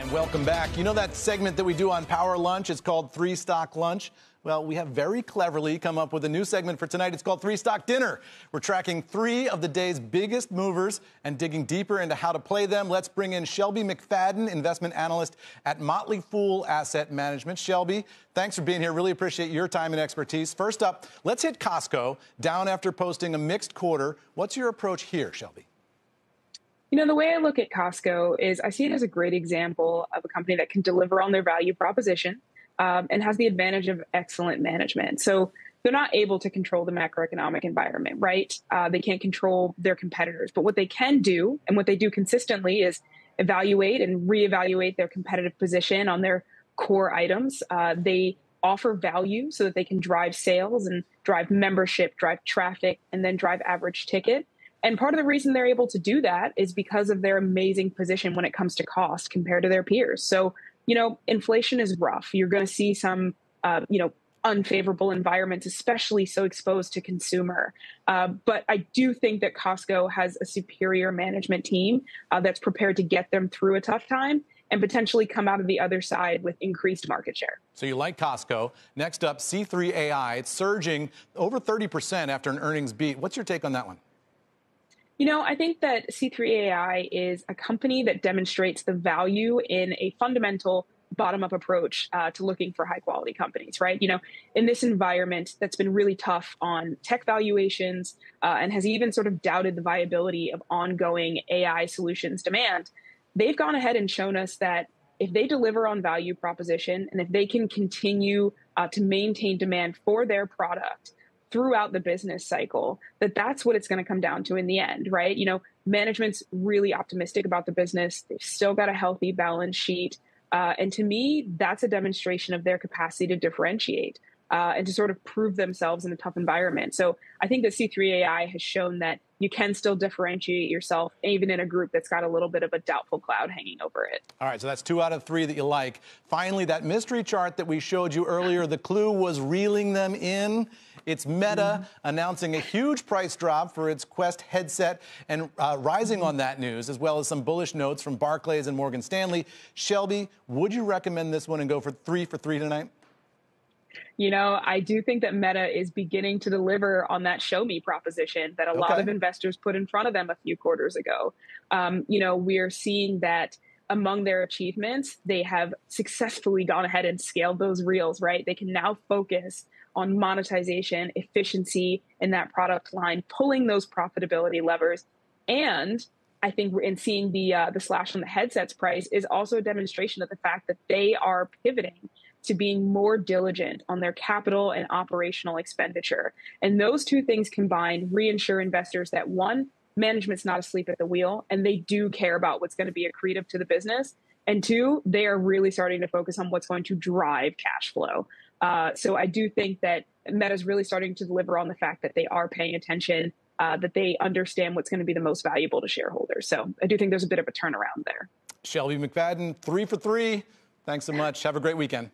And welcome back. You know that segment that we do on Power Lunch? It's called Three Stock Lunch. Well, we have very cleverly come up with a new segment for tonight. It's called Three Stock Dinner. We're tracking three of the day's biggest movers and digging deeper into how to play them. Let's bring in Shelby McFadden, investment analyst at Motley Fool Asset Management. Shelby, thanks for being here. Really appreciate your time and expertise. First up, let's hit Costco, down after posting a mixed quarter. What's your approach here, Shelby? You know, the way I look at Costco is I see it as a great example of a company that can deliver on their value proposition and has the advantage of excellent management. So they're not able to control the macroeconomic environment, right? They can't control their competitors. But what they can do, and what they do consistently, is evaluate and reevaluate their competitive position on their core items. They offer value so that they can drive sales and drive membership, drive traffic, and then drive average ticket. And part of the reason they're able to do that is because of their amazing position when it comes to cost compared to their peers. So, you know, inflation is rough. You're going to see some, unfavorable environments, especially so exposed to consumer. But I do think that Costco has a superior management team that's prepared to get them through a tough time and potentially come out of the other side with increased market share. So you like Costco. Next up, C3 AI. It's surging over 30% after an earnings beat. What's your take on that one? You know, I think that C3 AI is a company that demonstrates the value in a fundamental bottom-up approach to looking for high-quality companies, right? You know, in this environment that's been really tough on tech valuations and has even sort of doubted the viability of ongoing AI solutions demand, they've gone ahead and shown us that if they deliver on value proposition and if they can continue to maintain demand for their product throughout the business cycle, that's what it's going to come down to in the end, right? You know, management's really optimistic about the business. They've still got a healthy balance sheet. And to me, that's a demonstration of their capacity to differentiate and to sort of prove themselves in a tough environment. So I think that C3 AI has shown that you can still differentiate yourself, even in a group that's got a little bit of a doubtful cloud hanging over it. All right, so that's 2 out of 3 that you like. Finally, that mystery chart that we showed you earlier, the clue was reeling them in. It's Meta announcing a huge price drop for its Quest headset and rising on that news, as well as some bullish notes from Barclays and Morgan Stanley. Shelby, would you recommend this one and go for 3 for 3 tonight? You know, I do think that Meta is beginning to deliver on that show me proposition that a lot of investors put in front of them a few quarters ago. You know, we are seeing that among their achievements, they have successfully gone ahead and scaled those reels, right? They can now focus on monetization, efficiency in that product line, pulling those profitability levers. And I think in seeing the slash on the headsets price is also a demonstration of the fact that they are pivoting to being more diligent on their capital and operational expenditure. And those two things combined reassure investors that, one, management's not asleep at the wheel, and they do care about what's going to be accretive to the business. And two, they are really starting to focus on what's going to drive cash flow. So I do think that Meta's really starting to deliver on the fact that they are paying attention, that they understand what's going to be the most valuable to shareholders. So I do think there's a bit of a turnaround there. Shelby McFadden, 3 for 3. Thanks so much. Have a great weekend.